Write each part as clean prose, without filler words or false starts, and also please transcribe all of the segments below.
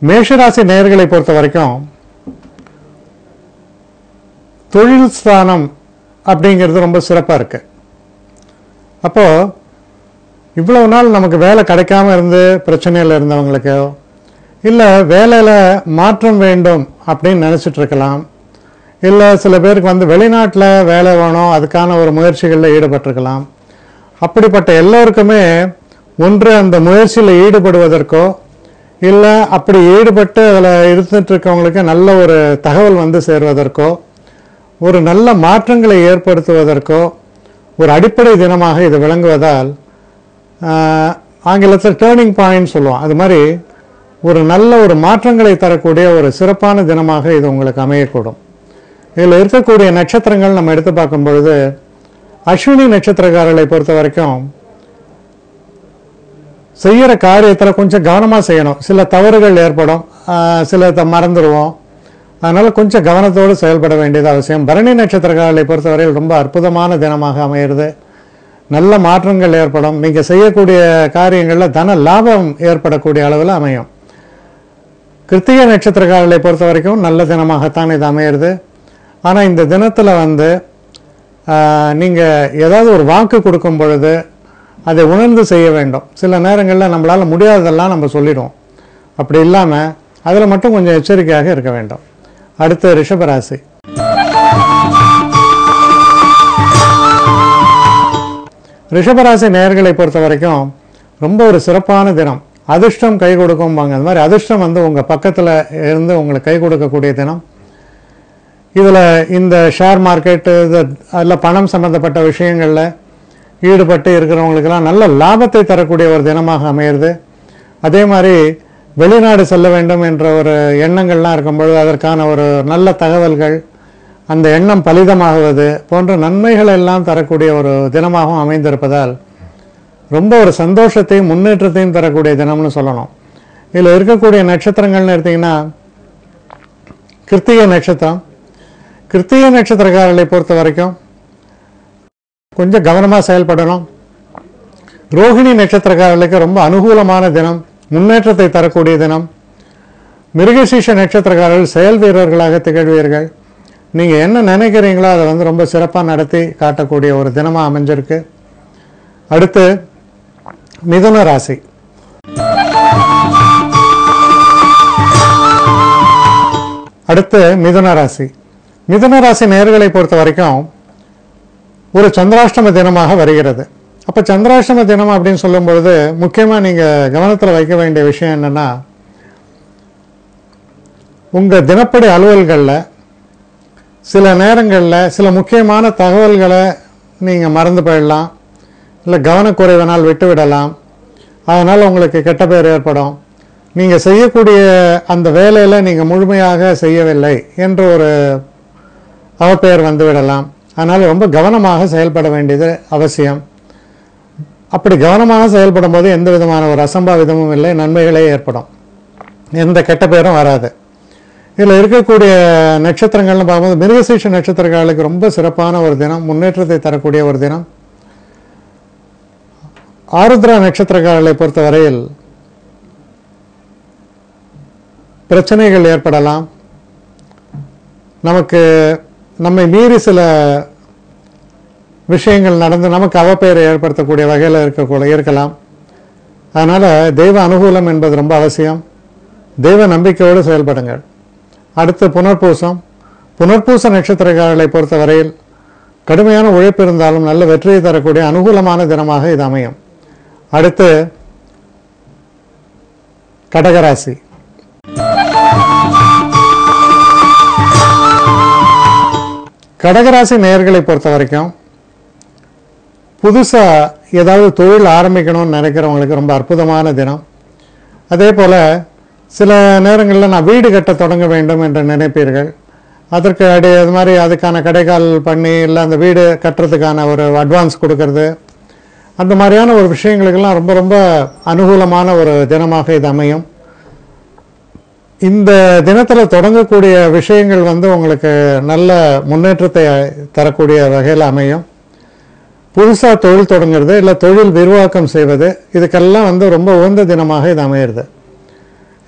மேஷராசி நேயர்களை பொறுத்த வரைக்கும் தொழில் ஸ்தானம் அப்படிங்கிறது ரொம்ப சிறப்பாக இருக்கு. அப்போ இவ்வளவு நாள் நமக்கு வேலை கிடைக்காம இருந்து பிரச்சனையில் இருந்தவங்களுக்கோ இல்லை வேலையில் மாற்றம் வேண்டும் அப்படின்னு நினச்சிட்டு இருக்கலாம். இல்லை சில பேருக்கு வந்து வெளிநாட்டில் வேலை வேணும், அதுக்கான ஒரு முயற்சிகளில் ஈடுபட்டிருக்கலாம். அப்படிப்பட்ட எல்லோருக்குமே ஒன்று அந்த முயற்சியில் ஈடுபடுவதற்கோ இல்லை அப்படி ஈடுபட்டு அதில் இருந்துட்டு இருக்கவங்களுக்கு நல்ல ஒரு தகவல் வந்து சேருவதற்கோ ஒரு நல்ல மாற்றங்களை ஏற்படுத்துவதற்கோ ஒரு அடிப்படை தினமாக இது விளங்குவதால் ஆங்கிலத்தில் டேர்னிங் பாயிண்ட் சொல்லுவோம். அது மாதிரி ஒரு நல்ல ஒரு மாற்றங்களை தரக்கூடிய ஒரு சிறப்பான தினமாக இது உங்களுக்கு அமையக்கூடும். இதில் இருக்கக்கூடிய நட்சத்திரங்கள் நம்ம எடுத்து பார்க்கும் பொழுது அஸ்வினி நட்சத்திரக்காரர்களை பொறுத்த வரைக்கும் செய்கிற காரியத்தில் கொஞ்சம் கவனமாக செய்யணும். சில தவறுகள் ஏற்படும், சில மறந்துடுவோம். அதனால் கொஞ்சம் கவனத்தோடு செயல்பட வேண்டியது அவசியம். பரணி நட்சத்திரக்காரர்களை பொறுத்தவரையில் ரொம்ப அற்புதமான தினமாக அமைகிறது. நல்ல மாற்றங்கள் ஏற்படும். நீங்கள் செய்யக்கூடிய காரியங்களில் தன லாபம் ஏற்படக்கூடிய அளவில் அமையும். கிருத்திகை நட்சத்திரக்காரர்களை பொறுத்த வரைக்கும் நல்ல தினமாகத்தான் இது அமையிறது. ஆனால் இந்த தினத்தில் வந்து நீங்கள் ஏதாவது ஒரு வாக்கு கொடுக்கும் பொழுது அதை உணர்ந்து செய்ய வேண்டும். சில நேரங்களில் நம்மளால் முடியாததெல்லாம் நம்ம சொல்லிடுவோம். அப்படி இல்லாமல் அதில் மட்டும் கொஞ்சம் எச்சரிக்கையாக இருக்க வேண்டும். அடுத்து ரிஷபராசி. ரிஷபராசி நேயர்களை பொறுத்த வரைக்கும் ரொம்ப ஒரு சிறப்பான தினம். அதிர்ஷ்டம் கை கொடுக்கும்பாங்க. அது மாதிரி அதிர்ஷ்டம் வந்து உங்கள் பக்கத்தில் இருந்து உங்களுக்கு கை கொடுக்கக்கூடிய தினம். இதில் இந்த ஷேர் மார்க்கெட்டு அதில் பணம் சம்பந்தப்பட்ட விஷயங்களில் ஈடுபட்டு இருக்கிறவங்களுக்கெல்லாம் நல்ல லாபத்தை தரக்கூடிய ஒரு தினமாக அமையிறது. அதே மாதிரி வெளிநாடு செல்ல வேண்டும் என்ற ஒரு எண்ணங்கள்லாம் இருக்கும்பொழுது அதற்கான ஒரு நல்ல தகவல்கள், அந்த எண்ணம் பலிதமாகுவது போன்ற நன்மைகள் எல்லாம் தரக்கூடிய ஒரு தினமாகவும் அமைந்திருப்பதால் ரொம்ப ஒரு சந்தோஷத்தையும் முன்னேற்றத்தையும் தரக்கூடிய தினம்னு சொல்லணும். இதில் இருக்கக்கூடிய நட்சத்திரங்கள்னு எடுத்திங்கன்னா கிருத்திகை நட்சத்திரம். கிருத்திகை நட்சத்திரக்காரர்களை பொறுத்த வரைக்கும் கொஞ்சம் கவனமாக செயல்படணும். ரோஹிணி நட்சத்திரக்காரர்களுக்கு ரொம்ப அனுகூலமான தினம், முன்னேற்றத்தை தரக்கூடிய தினம். மிருகசீஷ நட்சத்திரக்காரர்கள் செயல் வீரர்களாக திகழ்வீர்கள். நீங்கள் என்ன நினைக்கிறீங்களோ அதை வந்து ரொம்ப சிறப்பாக நடத்தி காட்டக்கூடிய ஒரு தினமாக அமைஞ்சிருக்கு. அடுத்து மிதுன ராசி. அடுத்து மிதுன ராசி. மிதுன ராசி நேயர்களை பொறுத்த வரைக்கும் ஒரு சந்திராஷ்டம தினமாக வருகிறது. அப்போ சந்திராஷ்டம தினம் அப்படின்னு சொல்லும் பொழுது முக்கியமாக நீங்கள் கவனத்தில் வைக்க வேண்டிய விஷயம் என்னென்னா, உங்கள் தினப்படி அலுவல்களில் சில நேரங்களில் சில முக்கியமான தகவல்களை நீங்கள் மறந்து போயிடலாம், இல்லை கவனக்குறைவினால் விட்டுவிடலாம். அதனால் உங்களுக்கு கெட்ட பேர் ஏற்படும். நீங்கள் செய்யக்கூடிய அந்த வேலையில் நீங்கள் முழுமையாக செய்யவில்லை என்ற ஒரு அவப்பெயர் வந்துவிடலாம். அதனால் ரொம்ப கவனமாக செயல்பட வேண்டியது அவசியம். அப்படி கவனமாக செயல்படும் போது எந்த விதமான ஒரு அசம்பாவிதமும் இல்லை, நன்மைகளே ஏற்படும், எந்த கெட்ட பேரும் வராது. இதில் இருக்கக்கூடிய நட்சத்திரங்கள்னு பார்க்கும்போது மிருகசீஷ நட்சத்திரங்களுக்கு ரொம்ப சிறப்பான ஒரு தினம், முன்னேற்றத்தை தரக்கூடிய ஒரு தினம். ஆருத்ரா நட்சத்திரக்காரர்களை பொறுத்த வரையில் பிரச்சனைகள் ஏற்படலாம். நம்மை மீறி சில விஷயங்கள் நடந்து நமக்கு அவப்பெயரை ஏற்படுத்தக்கூடிய வகையில் இருக்கலாம். அதனால் தெய்வ அனுகூலம் என்பது ரொம்ப அவசியம். தெய்வ நம்பிக்கையோடு செயல்படுங்கள். அடுத்து புனர்பூசம். புனர்பூச நட்சத்திரக்காரர்களை பொறுத்த வரையில் கடுமையான உழைப்பு இருந்தாலும் நல்ல வெற்றியை தரக்கூடிய அனுகூலமான தினமாக இது அமையும். அடுத்து கடகராசி. கடகராசி நேயர்களை பொறுத்த வரைக்கும் புதுசாக ஏதாவது தொழில் ஆரம்பிக்கணும்னு நினைக்கிறவங்களுக்கு ரொம்ப அற்புதமான தினம். அதே போல் சில நேரங்களில் நான் வீடு கட்ட தொடங்க வேண்டும் என்று நினைப்பீர்கள். அதற்கு அது மாதிரி அதுக்கான கடைக்கால் பண்ணி இல்லை அந்த வீடு கட்டுறதுக்கான ஒரு அட்வான்ஸ் கொடுக்கறது, அந்த மாதிரியான ஒரு விஷயங்களுக்கெல்லாம் ரொம்ப ரொம்ப அனுகூலமான ஒரு தினமாக இது அமையும். இந்த தினத்தில் தொடங்கக்கூடிய விஷயங்கள் வந்து உங்களுக்கு நல்ல முன்னேற்றத்தை தரக்கூடிய வகையில் அமையும். புதுசாக தொழில் தொடங்குறது இல்லை தொழில் விரிவாக்கம் செய்வது, இதுக்கெல்லாம் வந்து ரொம்ப உகந்த தினமாக இது அமையிறது.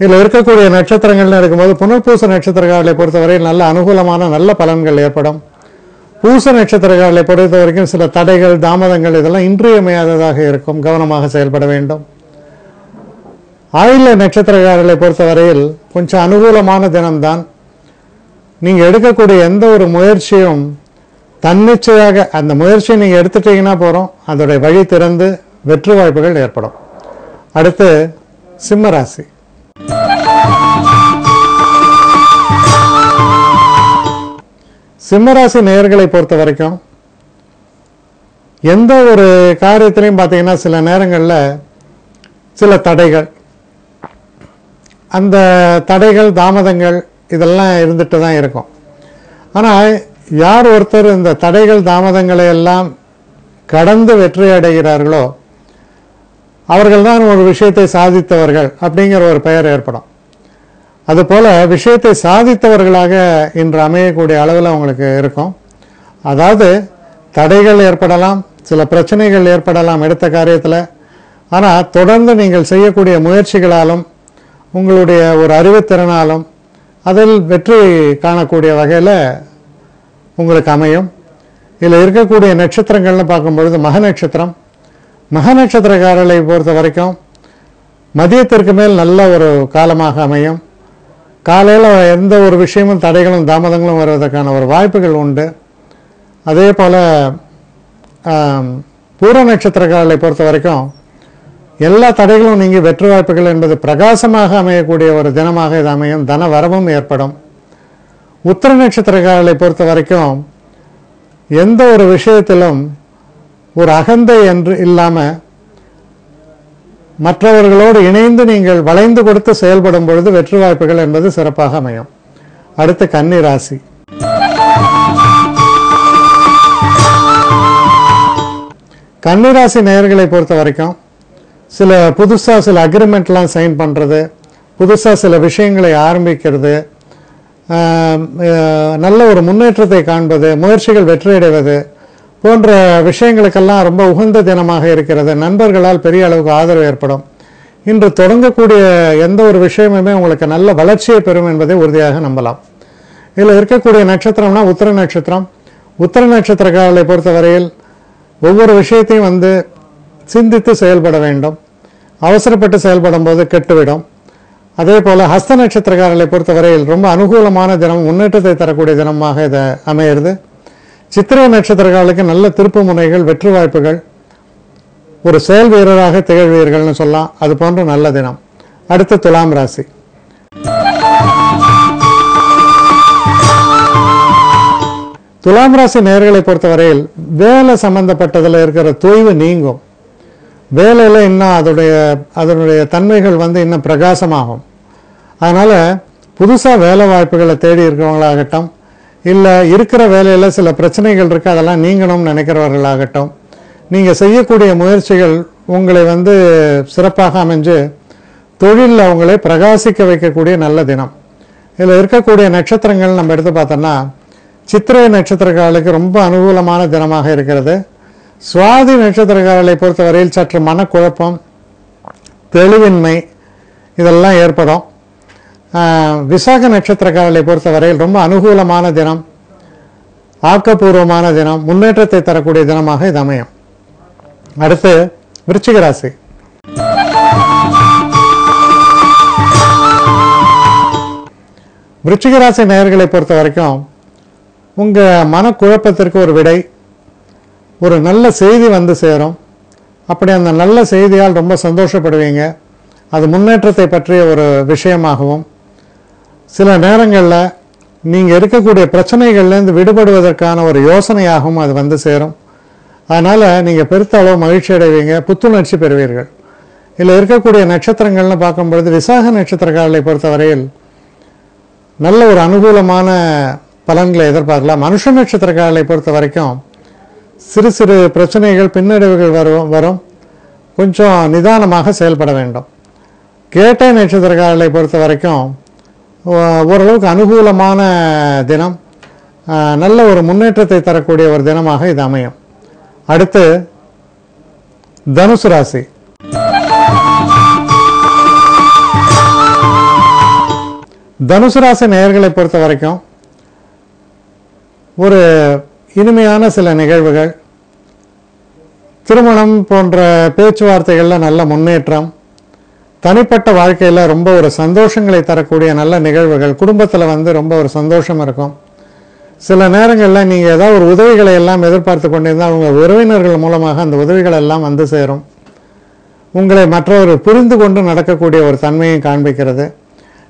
இதில் இருக்கக்கூடிய நட்சத்திரங்கள்னு இருக்கும்போது புனர்பூச நட்சத்திரக்காரர்களை பொறுத்தவரையில் நல்ல அனுகூலமான நல்ல பலன்கள் ஏற்படும். பூச நட்சத்திரக்காரர்களை பொறுத்த வரைக்கும் சில தடைகள் தாமதங்கள் இதெல்லாம் இன்றியமையாததாக இருக்கும், கவனமாக செயல்பட வேண்டும். ஆயில்ய நட்சத்திரக்காரர்களை பொறுத்தவரையில் கொஞ்சம் அனுகூலமான தினம்தான். நீங்கள் எடுக்கக்கூடிய எந்த ஒரு முயற்சியும் தன்னிச்சையாக அந்த முயற்சியை நீங்கள் எடுத்துட்டீங்கன்னா போகிறோம், அதோடைய வழி திறந்து வெற்றி வாய்ப்புகள் ஏற்படும். அடுத்து சிம்மராசி. சிம்மராசி நேயர்களை பொறுத்த வரைக்கும் எந்த ஒரு காரியத்திலையும் பார்த்தீங்கன்னா சில நேரங்களில் சில தடைகள், அந்த தடைகள் தாமதங்கள் இதெல்லாம் இருந்துட்டு தான் இருக்கும். ஆனால் யார் ஒருத்தர் இந்த தடைகள் தாமதங்களை எல்லாம் கடந்து வெற்றி அடைகிறார்களோ அவர்கள் தான் ஒரு விஷயத்தை சாதித்தவர்கள் அப்படிங்கிற ஒரு பெயர் ஏற்படும். அதுபோல் விஷயத்தை சாதித்தவர்களாக இன்று அமையக்கூடிய அளவில் அவங்களுக்கு இருக்கும். அதாவது தடைகள் ஏற்படலாம், சில பிரச்சனைகள் ஏற்படலாம் எடுத்த காரியத்தில். ஆனால் தொடர்ந்து நீங்கள் செய்யக்கூடிய முயற்சிகளாலும் உங்களுடைய ஒரு அறிவுத்திறனாலும் அதில் வெற்றி காணக்கூடிய வகையில் உங்களுக்கு அமையும். இதில் இருக்கக்கூடிய நட்சத்திரங்கள்னு பார்க்கும்பொழுது மக நட்சத்திரம். மக நட்சத்திரக்காரர்களை பொறுத்த வரைக்கும் மதியத்திற்கு மேல் நல்ல ஒரு காலமாக அமையும். காலையில் எந்த ஒரு விஷயமும் தடைகளும் தாமதங்களும் வருவதற்கான ஒரு வாய்ப்புகள் உண்டு. அதே போல் பூர நட்சத்திரக்காரர்களை பொறுத்த வரைக்கும் எல்லா தடைகளும் நீங்கி வெற்றி வாய்ப்புகள் என்பது பிரகாசமாக அமையக்கூடிய ஒரு தினமாக இது அமையும். தன வரவும் ஏற்படும். உத்திர நட்சத்திரக்காரர்களை பொறுத்த வரைக்கும் எந்த ஒரு விஷயத்திலும் ஒரு அகந்தை என்று இல்லாமல் மற்றவர்களோடு இணைந்து நீங்கள் வளைந்து கொடுத்து செயல்படும் பொழுது வெற்றி வாய்ப்புகள் என்பது சிறப்பாக அமையும். அடுத்து கன்னி ராசி. கன்னி ராசி நேயர்களை பொறுத்த வரைக்கும் சில புதுசாக சில அக்ரிமெண்ட்லாம் சைன் பண்ணுறது, புதுசாக சில விஷயங்களை ஆரம்பிக்கிறது, நல்ல ஒரு முன்னேற்றத்தை காண்பது, முயற்சிகள் வெற்றியடைவது போன்ற விஷயங்களுக்கெல்லாம் ரொம்ப உகந்த தினமாக இருக்கிறது. நண்பர்களால் பெரிய அளவுக்கு ஆதரவு ஏற்படும். இன்று தொடங்கக்கூடிய எந்த ஒரு விஷயமுமே உங்களுக்கு நல்ல வளர்ச்சியை பெறும் என்பதை உறுதியாக நம்பலாம். இதில் இருக்கக்கூடிய நட்சத்திரம்னா உத்திர நட்சத்திரம். உத்திர நட்சத்திரக்காரர்களை பொறுத்தவரையில் ஒவ்வொரு விஷயத்தையும் சிந்தித்து செயல்பட வேண்டும். அவசரப்பட்டு செயல்படும் போது கெட்டுவிடும். அதே போல் ஹஸ்த நட்சத்திரக்காரர்களை பொறுத்தவரையில் ரொம்ப அனுகூலமான தினம், முன்னேற்றத்தை தரக்கூடிய தினமாக இதை அமையிறது. சித்திரை நட்சத்திரக்காரர்களுக்கு நல்ல திருப்பு முனைகள், வெற்றி வாய்ப்புகள், ஒரு செயல் வீரராக திகழ்வீர்கள்னு சொல்லலாம். அது போன்ற நல்ல தினம். அடுத்து துலாம் ராசி. துலாம் ராசி நேயர்களை பொறுத்தவரையில் வேலை சம்பந்தப்பட்டதில் இருக்கிற தொய்வு நீங்கும். வேலையில் இன்னும் அதனுடைய தன்மைகள் இன்னும் பிரகாசமாகும். அதனால் புதுசாக வேலை வாய்ப்புகளை தேடி இருக்கிறவங்களாகட்டும், இல்லை இருக்கிற வேலையில் சில பிரச்சனைகள் இருக்குது அதெல்லாம் நீங்கணும்னு நினைக்கிறவர்களாகட்டும், நீங்கள் செய்யக்கூடிய முயற்சிகள் உங்களை சிறப்பாக அமைஞ்சு தொழிலில் அவங்களை பிரகாசிக்க வைக்கக்கூடிய நல்ல தினம். இதில் இருக்கக்கூடிய நட்சத்திரங்கள் நம்ம எடுத்து பார்த்தோம்னா சித்திரை நட்சத்திரக்காரர்களுக்கு ரொம்ப அனுகூலமான தினமாக இருக்கிறது. சுவாதி நட்சத்திரக்காரர்களை பொறுத்தவரையில் சற்று மனக்குழப்பம், தெளிவின்மை இதெல்லாம் ஏற்படும். விசாக நட்சத்திரக்காரர்களை பொறுத்தவரையில் ரொம்ப அனுகூலமான தினம், ஆக்கப்பூர்வமான தினம், முன்னேற்றத்தை தரக்கூடிய தினமாக இது அமையும். அடுத்து விருச்சிக ராசி. விருச்சிக ராசி நேயர்களை பொறுத்த வரைக்கும் உங்கள் மனக்குழப்பத்திற்கு ஒரு விடை, ஒரு நல்ல செய்தி சேரும். அப்படி அந்த நல்ல செய்தியால் ரொம்ப சந்தோஷப்படுவீங்க. அது முன்னேற்றத்தை பற்றிய ஒரு விஷயமாகவும், சில நேரங்களில் நீங்கள் இருக்கக்கூடிய பிரச்சனைகள்லேருந்து விடுபடுவதற்கான ஒரு யோசனையாகவும் அது சேரும். அதனால் நீங்கள் பெருத்த அளவு மகிழ்ச்சி அடைவீங்க, புத்துணர்ச்சி பெறுவீர்கள். இதில் இருக்கக்கூடிய நட்சத்திரங்கள்னு பார்க்கும்பொழுது விசாக நட்சத்திரக்காரர்களை பொறுத்தவரையில் நல்ல ஒரு அனுகூலமான பலன்களை எதிர்பார்க்கலாம். மனுஷ நட்சத்திரக்காரர்களை பொறுத்த வரைக்கும் சிறு சிறு பிரச்சனைகள், பின்னடைவுகள் வரும். கொஞ்சம் நிதானமாக செயல்பட வேண்டும். கேட்டை நட்சத்திரக்காரர்களை பொறுத்த வரைக்கும் ஓரளவுக்கு அனுகூலமான தினம், நல்ல ஒரு முன்னேற்றத்தை தரக்கூடிய ஒரு தினமாக இது அமையும். அடுத்து தனுசு ராசி. தனுசு ராசி நேயர்களை பொறுத்த வரைக்கும் ஒரு இனிமையான சில நிகழ்வுகள், திருமணம் போன்ற பேச்சுவார்த்தைகளில் நல்ல முன்னேற்றம், தனிப்பட்ட வாழ்க்கையில் ரொம்ப ஒரு சந்தோஷங்களை தரக்கூடிய நல்ல நிகழ்வுகள், குடும்பத்தில் ரொம்ப ஒரு சந்தோஷம் இருக்கும். சில நேரங்களில் நீங்கள் ஏதாவது ஒரு உதவிகளை எல்லாம் எதிர்பார்த்து கொண்டிருந்தால் உங்கள் உறவினர்கள் மூலமாக அந்த உதவிகள் எல்லாம் வந்து சேரும். உங்களை மற்றவர்கள் புரிந்து கொண்டு நடக்கக்கூடிய ஒரு தன்மையை காண்பிக்கிறது.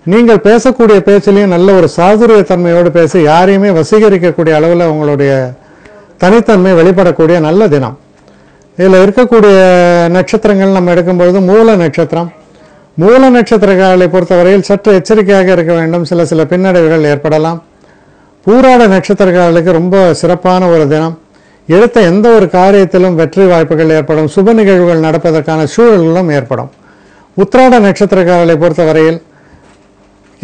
நீங்கள் பேசக்கூடிய பேச்சிலையும் நல்ல ஒரு சாதுரியத்தன்மையோடு பேசி யாரையுமே வசீகரிக்கக்கூடிய அளவில் உங்களுடைய தனித்தன்மை வெளிப்படக்கூடிய நல்ல தினம். இதில் இருக்கக்கூடிய நட்சத்திரங்கள் நம்ம எடுக்கும்பொழுது மூல நட்சத்திரம். மூல நட்சத்திரங்களை பொறுத்தவரையில் சற்று எச்சரிக்கையாக இருக்க வேண்டும். சில பின்னடைவுகள் ஏற்படலாம். பூராட நட்சத்திரக்காரர்களுக்கு ரொம்ப சிறப்பான ஒரு தினம். எடுத்த எந்த ஒரு காரியத்திலும் வெற்றி வாய்ப்புகள் ஏற்படும். சுப நிகழ்வுகள் நடப்பதற்கான சூழல்களும் ஏற்படும். உத்திராட நட்சத்திரக்காரர்களை பொறுத்தவரையில்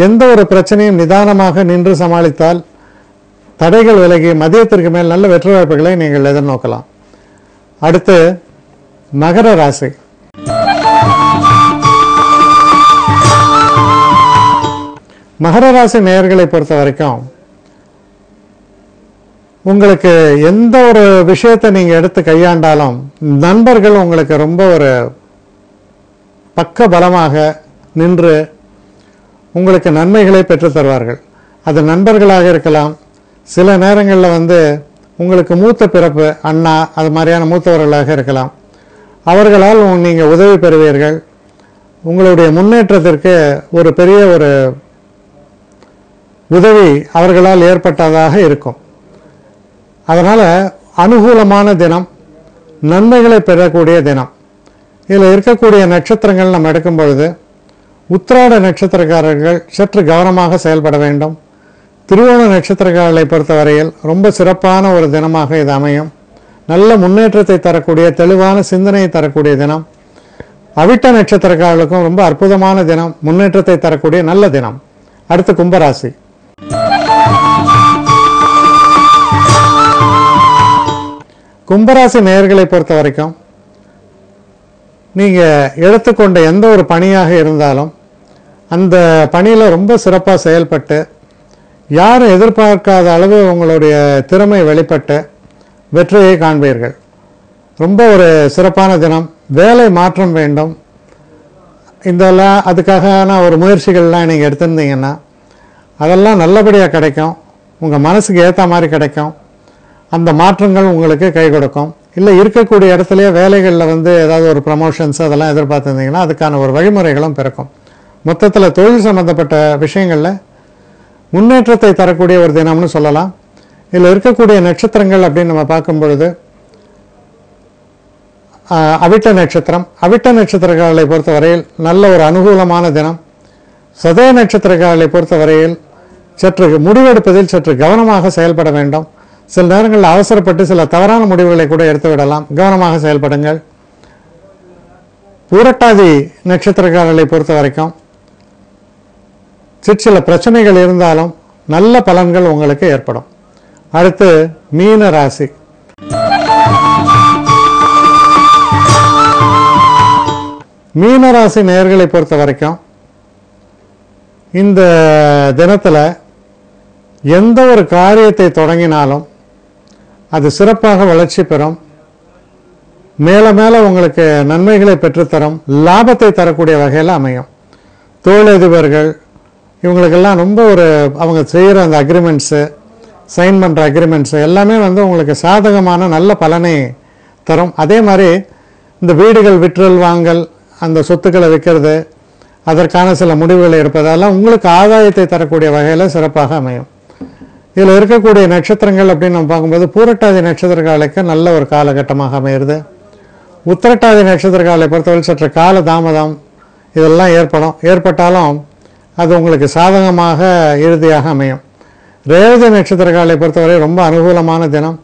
எந்த ஒரு பிரச்சனையும் நிதானமாக நின்று சமாளித்தால் தடைகள் விலகி மதியத்திற்கு மேல் நல்ல வெற்றி வாய்ப்புகளை நீங்கள் எதிர்நோக்கலாம். அடுத்து மகர ராசி. மகர ராசி நேயர்களை பொறுத்த வரைக்கும் உங்களுக்கு எந்த ஒரு விஷயத்தை நீங்கள் எடுத்து கையாண்டாலும் நண்பர்கள் உங்களுக்கு ரொம்ப ஒரு பக்க பலமாக நின்று உங்களுக்கு நன்மைகளை பெற்று தருவார்கள். அது நண்பர்களாக இருக்கலாம். சில நேரங்களில் உங்களுக்கு மூத்த பிறப்பு அண்ணா அது மாதிரியான மூத்தவர்களாக இருக்கலாம். அவர்களால் நீங்கள் உதவி பெறுவீர்கள். உங்களுடைய முன்னேற்றத்திற்கு ஒரு பெரிய ஒரு உதவி அவர்களால் ஏற்பட்டதாக இருக்கும். அதனால் அனுகூலமான தினம், நன்மைகளை பெறக்கூடிய தினம். இதில் இருக்கக்கூடிய நட்சத்திரங்கள் நம்ம எடுக்கும் பொழுது உத்திராட நட்சத்திரக்காரர்கள் சற்று கவனமாக செயல்பட வேண்டும். திருவோண நட்சத்திரக்காரர்களை பொறுத்தவரையில் ரொம்ப சிறப்பான ஒரு தினமாக இது அமையும். நல்ல முன்னேற்றத்தை தரக்கூடிய தெளிவான சிந்தனையை தரக்கூடிய தினம். அவிட்ட நட்சத்திரக்காரர்களுக்கும் ரொம்ப அற்புதமான தினம், முன்னேற்றத்தை தரக்கூடிய நல்ல தினம். அடுத்து கும்பராசி. கும்பராசி நேயர்களை பொறுத்த வரைக்கும் நீங்கள் எடுத்துக்கொண்ட எந்த ஒரு பணியாக இருந்தாலும் அந்த பணியில் ரொம்ப சிறப்பாக செயல்பட்டு யாரும் எதிர்பார்க்காத அளவு உங்களுடைய திறமை வெளிப்பட்டு வெற்றியை காண்பீர்கள். ரொம்ப ஒரு சிறப்பான தினம். வேலை மாற்றம் வேண்டும். இதெல்லாம் அதுக்கான ஒரு முயற்சிகள்லாம் நீங்கள் எடுத்திருந்தீங்கன்னா அதெல்லாம் நல்லபடியாக கிடைக்கும். உங்கள் மனசுக்கு ஏற்ற மாதிரி கிடைக்கும். அந்த மாற்றங்கள் உங்களுக்கு கை கொடுக்கும். இல்லை இருக்கக்கூடிய இடத்துலையே வேலைகளில் ஏதாவது ஒரு ப்ரமோஷன்ஸ் அதெல்லாம் எதிர்பார்த்துருந்தீங்கன்னா அதுக்கான ஒரு வழிமுறைகளும் பிறக்கும். மொத்தத்தில் தொழில் சம்பந்தப்பட்ட விஷயங்களில் முன்னேற்றத்தை தரக்கூடிய ஒரு தினம்னு சொல்லலாம். இதில் இருக்கக்கூடிய நட்சத்திரங்கள் அப்படின்னு நம்ம பார்க்கும் பொழுது அவிட்ட நட்சத்திரம். அவிட்ட நட்சத்திரக்காரர்களை பொறுத்தவரையில் நல்ல ஒரு அனுகூலமான தினம். சதய நட்சத்திரக்காரர்களை பொறுத்தவரையில் சற்று முடிவெடுப்பதில் சற்று கவனமாக செயல்பட வேண்டும். சில நேரங்களில் அவசரப்பட்டு சில தவறான முடிவுகளை கூட எடுத்து விடலாம். கவனமாக செயல்படுங்கள். பூரட்டாதி நட்சத்திரக்காரர்களை பொறுத்த வரைக்கும் சில பிரச்சனைகள் இருந்தாலும் நல்ல பலன்கள் உங்களுக்கு ஏற்படும். அடுத்து மீன ராசி. மீன ராசி நேயர்களை பொறுத்த வரைக்கும் இந்த தினத்தில் எந்த ஒரு காரியத்தை தொடங்கினாலும் அது சிறப்பாக வளர்ச்சி பெறும். மேலே உங்களுக்கு நன்மைகளை பெற்றுத்தரும். லாபத்தை தரக்கூடிய வகையில் அமையும். தொழிலதிபர்கள் இவங்களுக்கெல்லாம் ரொம்ப ஒரு அவங்க செய்கிற அந்த அக்ரிமெண்ட்ஸு, சைன் பண்ணுற அக்ரிமெண்ட்ஸு எல்லாமே உங்களுக்கு சாதகமான நல்ல பலனை தரும். அதே மாதிரி இந்த வீடுகள் விற்றல் வாங்கல், அந்த சொத்துக்களை விற்கிறது, அதற்கான சில முடிவுகளை எடுப்பதெல்லாம் உங்களுக்கு ஆதாயத்தை தரக்கூடிய வகையில் சிறப்பாக அமையும். இதில் இருக்கக்கூடிய நட்சத்திரங்கள் அப்படின்னு நம்ம பார்க்கும்போது பூரட்டாதி நட்சத்திரக்காலுக்கு நல்ல ஒரு காலகட்டமாக அமையிறது. உத்திரட்டாதி நட்சத்திரக்காலை பொறுத்தவரை சற்று கால தாமதம் இதெல்லாம் ஏற்பட்டாலும் அது உங்களுக்கு சாதகமாக இறுதியாக அமையும். ரேவதி நட்சத்திரக்காலை பொறுத்தவரை ரொம்ப அனுகூலமான தினம்.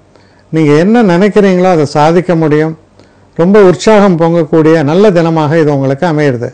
நீங்கள் என்ன நினைக்கிறீங்களோ அதை சாதிக்க முடியும். ரொம்ப உற்சாகம் பொங்கக்கூடிய நல்ல தினமாக இது உங்களுக்கு அமையிறது.